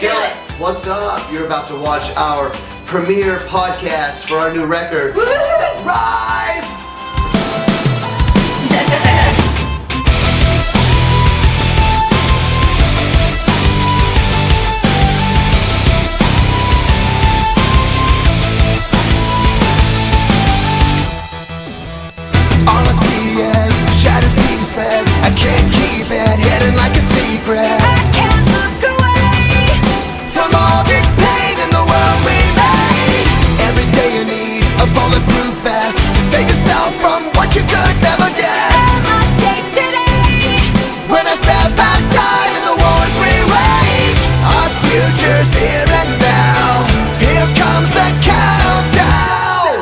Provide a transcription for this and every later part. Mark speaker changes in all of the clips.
Speaker 1: Skillet, what's up? You're about to watch our premiere podcast for our new record, Rise!
Speaker 2: All I see is shattered pieces. I can't keep it hidden like a secret.
Speaker 3: I can't look away
Speaker 2: From all this pain in the world we made. Every day you need a bulletproof vest to save yourself from what you could never guess.
Speaker 3: Am I safe today?
Speaker 2: When I step outside in the wars we wage, our future's here and now. Here comes the countdown.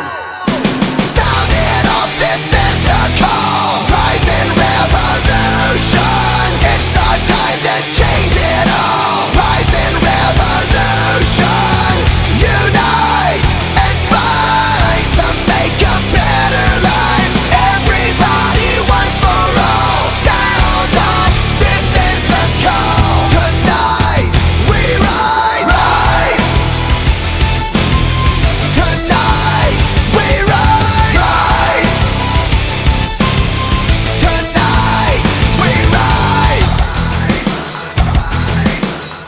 Speaker 2: Sound it off, this is the call. Rising revolution. It's our time to change it all. Rising revolution. Unite and fight to make a better life. Everybody, one for all. Sound off, this is the call. Tonight we rise. Rise. Tonight we rise. Rise. Tonight we rise.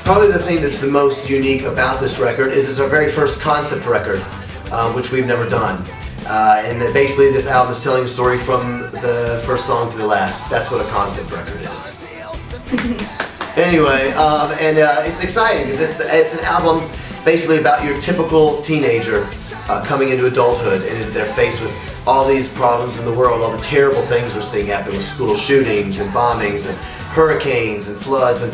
Speaker 1: Probably the thing that's the most unique about this record is it's our very first concept record, which we've never done. And that basically this album is telling a story from the first song to the last. That's what a concept record is. Anyway, it's exciting because it's an album basically about your typical teenager coming into adulthood, and they're faced with all these problems in the world, all the terrible things we're seeing happen with school shootings and bombings and hurricanes and floods, and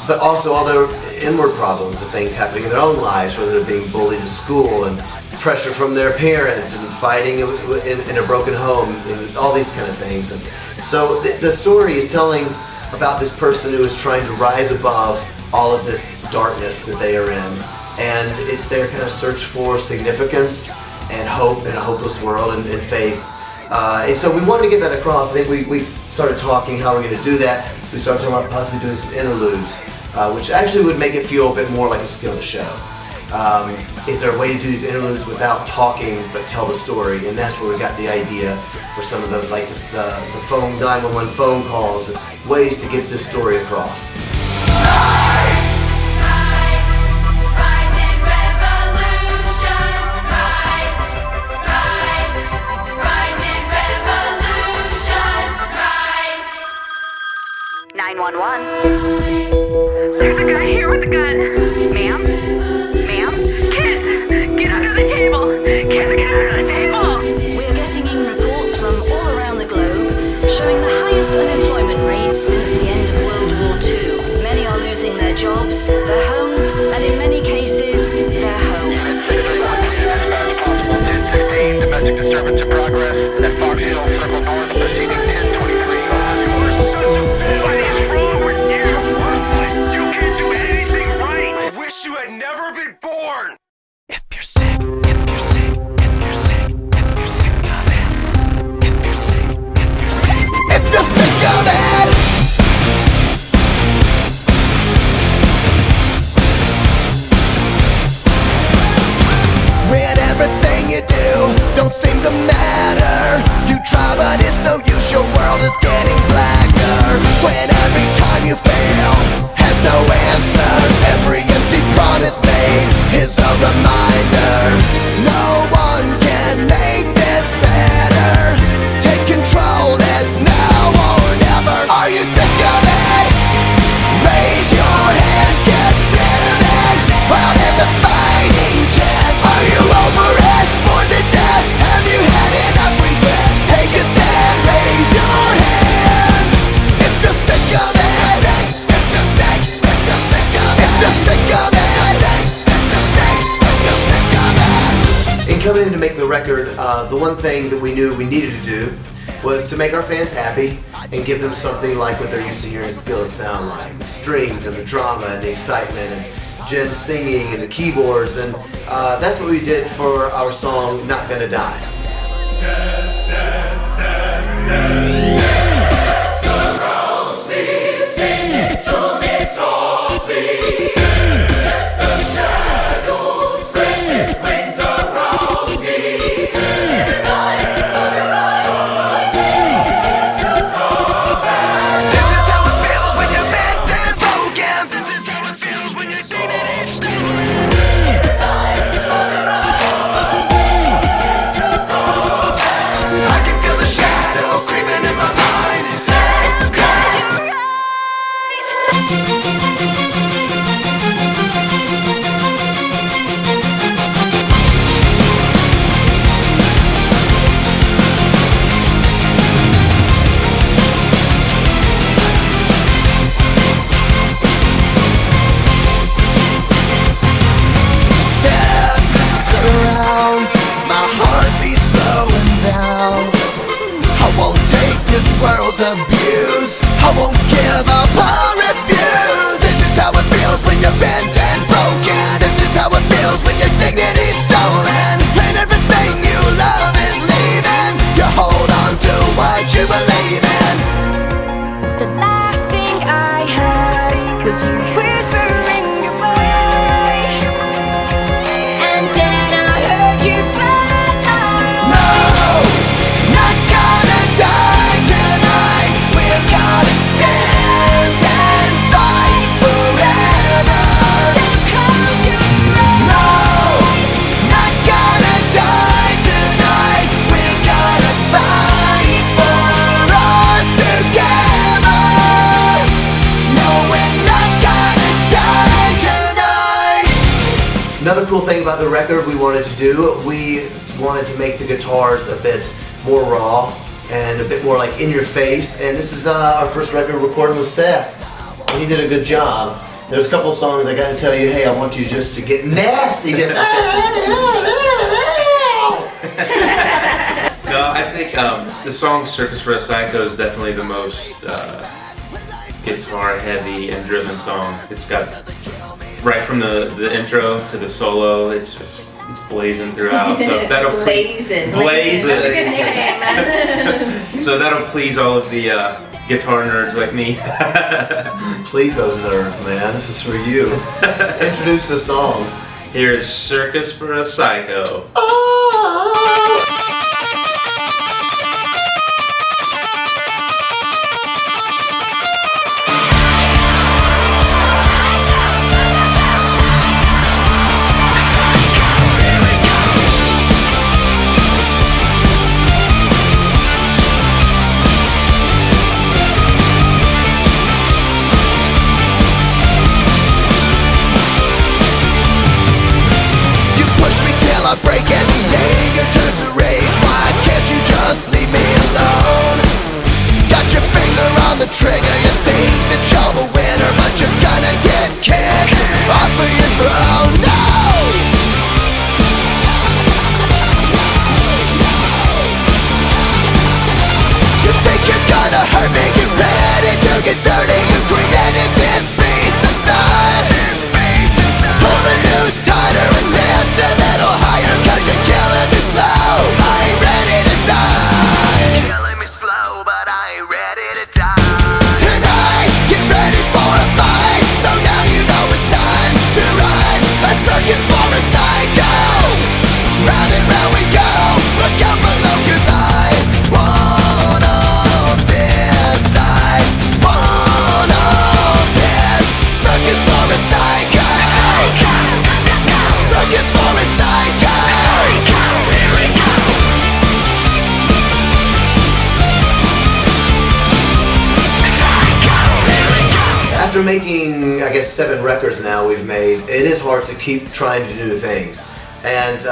Speaker 1: but also all their inward problems, the things happening in their own lives, whether they're being bullied in school and pressure from their parents and fighting in a broken home and all these kind of things. And so the story is telling about this person who is trying to rise above all of this darkness that they are in, and it's their kind of search for significance and hope in a hopeless world and faith. And so we wanted to get that across. I think we started talking how we're going to do that. We started talking about possibly doing some interludes, which actually would make it feel a bit more like a Skillet show. Is there a way to do these interludes without talking but tell the story? And that's where we got the idea for some of the phone 911 phone calls and ways to get this story across.
Speaker 3: Rise in revolution. Rise in revolution. Rise.
Speaker 4: 911. There's a guy here with a gun. Ma'am? Ma'am? Kid! Get under the table! Kid, get under the table!
Speaker 5: We're getting in reports from all around the globe showing the highest unemployment rates since the end of World War II. Many are losing their jobs, their homes, and in many cases, their home.
Speaker 6: Domestic disturbance in progress at Fox Hill Circle North, proceeding 1023.
Speaker 7: You're such a bitch. What is wrong with you? You're worthless. You can't do anything right. I wish you had never been born.
Speaker 2: If you're sick, if you're sick, if you're sick, if you're sick of it. If you're sick, if you're sick, if you're sick of it. When everything you do don't seem to matter, you try but it's no use, your world is getting blacker. When every time you fail has no answer, every empty promise made is a reminder. No one can make this better. Take control, it's now or never. Are you sick of it? Raise your hands, get rid of it while there's a fighting chance. Are you over it? Bored to death? Have you had enough regret? Take a stand, raise your hands. If you're sick of it. If you're sick, if you're sick of it. If you're sick of it. If you're sick, if you're sick of it.
Speaker 1: In coming in to make the record, the one thing that we knew we needed to do was to make our fans happy and give them something like what they're used to hearing Skillet sound like. The strings and the drama and the excitement and Jen singing and the keyboards, and that's what we did for our song Not Gonna Die.
Speaker 3: Surrounds me, sing it to me softly.
Speaker 2: abuse. I won't give up or refuse. This is how it feels when you're bent and broken. This is how it feels when your dignity's stolen and everything you love is leaving. You hold on to what you believe in.
Speaker 3: The last thing I heard was you whispering goodbye, and then I heard you fly.
Speaker 2: No, not gonna die tonight. We're gonna stand and fight forever.
Speaker 3: Don't close your eyes.
Speaker 2: No, not gonna die tonight. We're gonna fight for us together. No, we're not gonna die tonight.
Speaker 1: Another cool thing about the record we wanted to do, we wanted to make the guitars a bit more raw and a bit more like in your face. And this is our first record recording with Seth. And he did a good job. There's a couple songs I gotta tell you, hey, I want you just to get nasty. Just
Speaker 8: No, I think the song Circus for a Psycho is definitely the most guitar heavy and driven song. It's got, right from the intro to the solo, it's blazing throughout. So that'll
Speaker 9: Blazing.
Speaker 8: So that'll please all of the guitar nerds like me.
Speaker 1: please those nerds, man. This is for you. Introduce the song.
Speaker 8: Here's Circus for a Psycho.
Speaker 2: You push me till I break and the anger turns to rage. Why can't you just leave me alone? Got your finger on the trigger, you think that you're the winner, but you're gonna get kicked off of your throne. No! You think you're gonna hurt me, get ready to get dirty. You created this beast inside. Pull the noose tighter and lift a little higher, cause you're killing me slow. I ain't ready to die. Killing me slow, but I ain't ready to die. Tonight, get ready for a fight. So now you know it's time to ride a circus for a psycho. Round and round we go. Look out below, cause I want all this. I want all this. Circus for a psycho. Circus for a psycho. Here we go.
Speaker 1: After making, I guess, 7 records now we've made, it is hard to keep trying to do new things. And,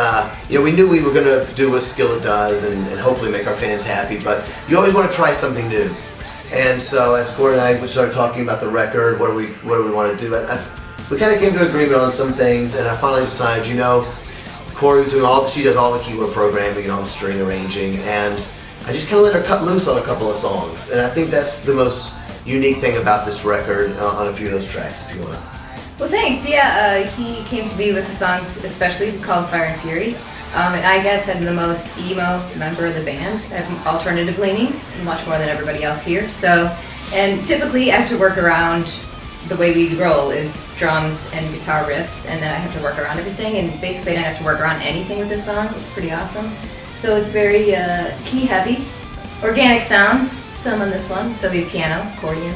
Speaker 1: we knew we were going to do what Skillet does and hopefully make our fans happy, but you always want to try something new. And so as Korey and I started talking about the record, what do we want to do, we kind of came to an agreement on some things, and I finally decided, Korey she does all the keyboard programming and all the string arranging, and I just kind of let her cut loose on a couple of songs. And I think that's the most unique thing about this record on a few of those tracks, if you want.
Speaker 9: Well, thanks. Yeah, he came to me with the songs, especially called Fire and Fury. And I guess I'm the most emo member of the band. I have alternative leanings, much more than everybody else here. So, and typically I have to work around the way we roll is drums and guitar riffs, and then I have to work around everything. And basically I don't have to work around anything with this song. It's pretty awesome. So it's very key heavy, organic sounds. Some on this one. So we have piano, accordion,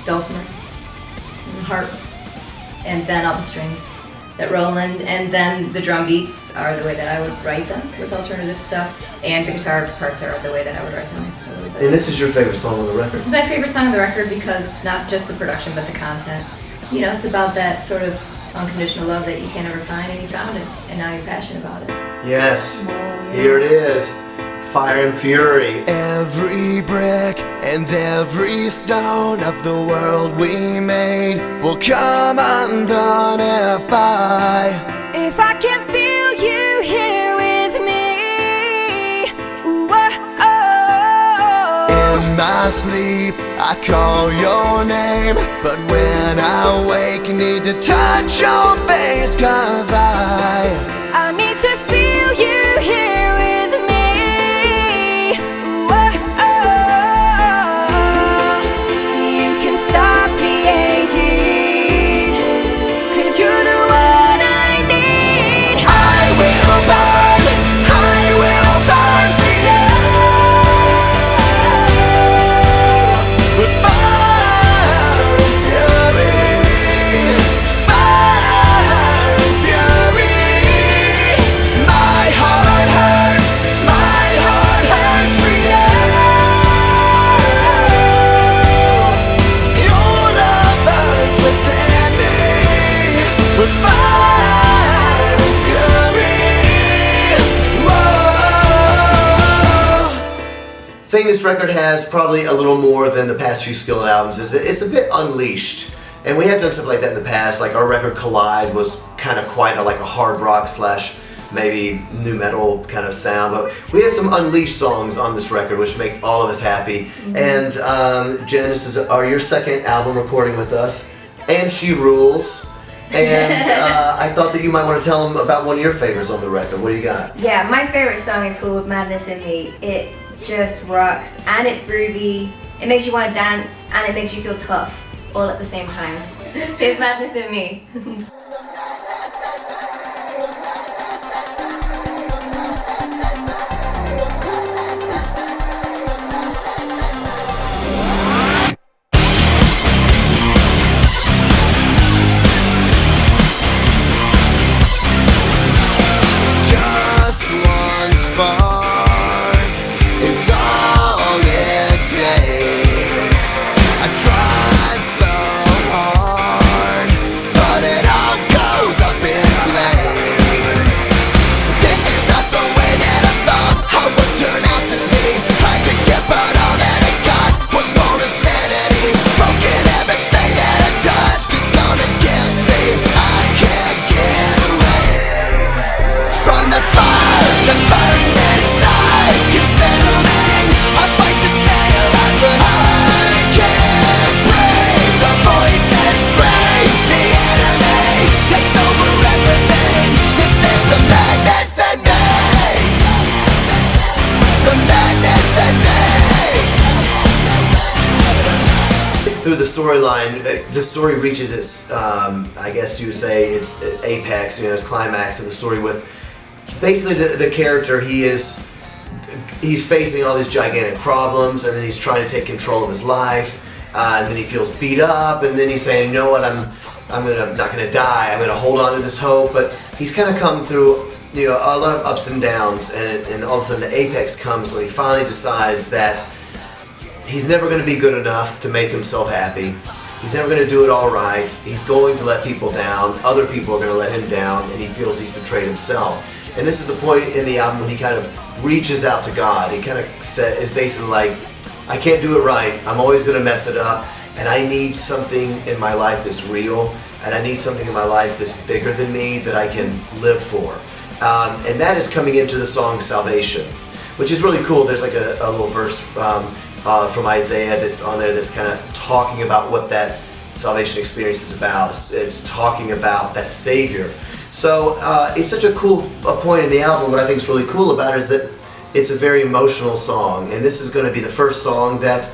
Speaker 9: dulcimer, harp, and then all the strings that roll in, and then the drum beats are the way that I would write them with alternative stuff, and the guitar parts are the way that I would write them a little bit.
Speaker 1: And this is your favorite song on the record?
Speaker 9: This is my favorite song on the record because not just the production but the content. It's about that sort of unconditional love that you can't ever find, and you found it, and now you're passionate about it.
Speaker 1: Yes, here it is. Fire and Fury.
Speaker 2: Every brick and every stone of the world we made will come undone if
Speaker 3: If I can feel you here with me, ooh, oh, oh, oh.
Speaker 2: my sleep, I call your name, but when I wake, need to touch your face, 'cause
Speaker 3: I need to feel you here with me. Whoa. You can stop the aching, 'cause you're the one I need.
Speaker 2: I will burn for you with fire and fury, fire and fury. My heart hurts for you. Your love burns within me with fire and fury. Whoa.
Speaker 1: Thing this record has probably a little more than the past few Skillet albums is that it's a bit unleashed. And we have done stuff like that in the past. Like our record Collide was kind of quite like a hard rock slash maybe new metal kind of sound. But we have some unleashed songs on this record, which makes all of us happy. And Jen, this is your second album recording with us, and she rules. And I thought that you might want to tell them about one of your favorites on the record. What do you got?
Speaker 9: Yeah, my favorite song is called Madness in Me. It just rocks, and it's groovy. It makes you want to dance, and it makes you feel tough all at the same time. It's Madness in Me.
Speaker 2: Just one spark is all it takes. I tried so hard, but it all goes up in flames. This is not the way that I thought I would turn out to be. Tried to get, but all that I got was more insanity. Broken everything that I touched is gone against me. I can't get away from the fire that burns inside, consuming. I fight to stay alive, but I can't break. The voices scream, the enemy takes over everything. This is the madness in me, the madness in me.
Speaker 1: Through the storyline, the story reaches its, I guess you would say, its apex, its climax of the story with basically the character. He's facing all these gigantic problems, and then he's trying to take control of his life, and then he feels beat up, and then he's saying, you know what, I'm not gonna die. I'm gonna hold on to this hope. But he's kind of come through, a lot of ups and downs, and all of a sudden the apex comes when he finally decides that he's never going to be good enough to make himself happy. He's never going to do it all right. He's going to let people down. Other people are going to let him down, and he feels he's betrayed himself. And this is the point in the album when he kind of reaches out to God. He kind of is basically like, I can't do it right. I'm always going to mess it up, and I need something in my life that's real, and I need something in my life that's bigger than me that I can live for. And that is coming into the song Salvation, which is really cool. There's like a little verse from Isaiah that's on there that's kind of talking about what that salvation experience is about. It's talking about that Savior. So it's such a cool point in the album. What I think is really cool about it is that it's a very emotional song, and this is going to be the first song that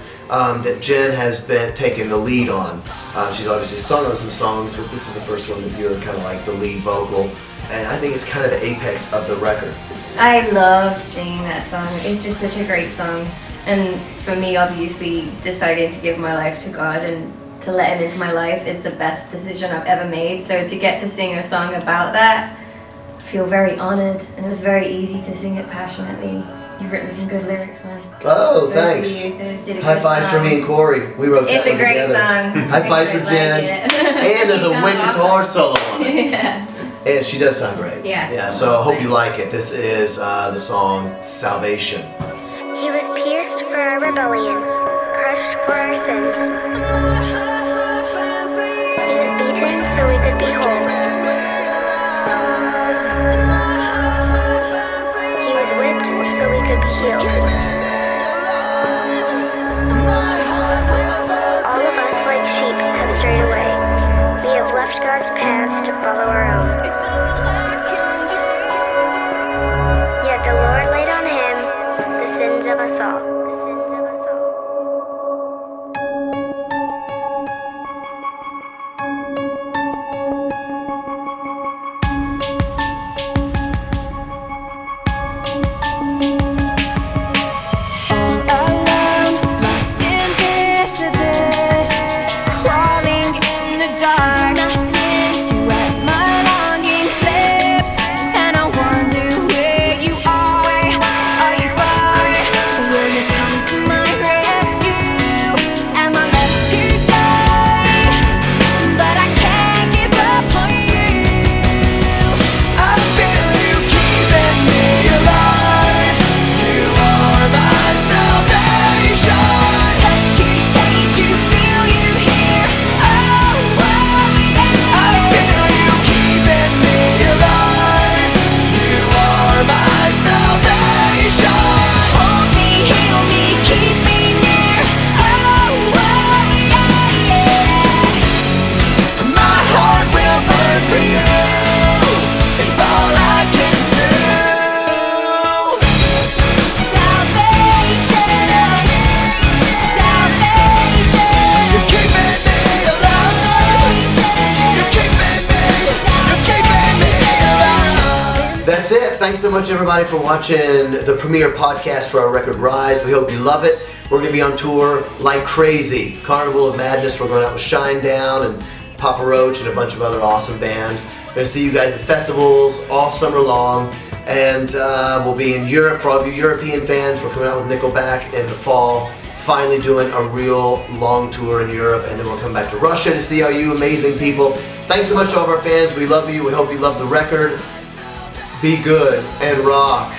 Speaker 1: Jen has been taking the lead on. She's obviously sung on some songs, but this is the first one that you're kind of like the lead vocal, and I think it's kind of the apex of the record.
Speaker 9: I love singing that song. It's just such a great song. And for me, obviously, deciding to give my life to God and to let Him into my life is the best decision I've ever made. So to get to sing a song about that, I feel very honored, and it was very easy to sing it passionately. You've written some good lyrics, man.
Speaker 1: Oh, thanks. High fives for me and Corey. We wrote that
Speaker 9: It's
Speaker 1: one
Speaker 9: a great
Speaker 1: together.
Speaker 9: song.
Speaker 1: High fives for Jen. And there's a wick guitar solo on it.
Speaker 9: Yeah.
Speaker 1: And she does sound great.
Speaker 9: Yeah.
Speaker 1: Yeah, so I hope you like it. This is the song Salvation.
Speaker 10: He was pierced for our rebellion, crushed for our sins. He was beaten so we could be whole. He was whipped so we could be healed. its paths to follow our own.
Speaker 3: It's all I can do.
Speaker 10: Yet the Lord laid on him the sins of us all. The sins of us all.
Speaker 3: All alone, lost in this abyss, crawling in the dark. Nothing to wet my longing lips, and I wonder where you are. Are you far? Will you come to my rescue? Am I left to die? But I can't give up on you.
Speaker 2: I feel you keeping me alive. You are my salvation.
Speaker 3: Touch you, taste you, feel you here. Oh, yeah.
Speaker 2: I feel you keeping me alive. You are my salvation.
Speaker 3: Hold me, heal me, keep me near. Oh, yeah.
Speaker 2: My heart will burn for you. It's all I can do.
Speaker 3: Salvation, salvation.
Speaker 2: You're keeping me alive. You're keeping me alive.
Speaker 1: That's it. Thanks so much, everybody, for watching the premiere podcast for our record Rise. We hope you love it. We're going to be on tour like crazy. Carnival of Madness. We're going out with Shinedown and Papa Roach and a bunch of other awesome bands. We're going to see you guys at festivals all summer long. And we'll be in Europe for all of you European fans. We're coming out with Nickelback in the fall. Finally doing a real long tour in Europe. And then we'll come back to Russia to see all you amazing people. Thanks so much to all of our fans. We love you. We hope you love the record. Be good and rock.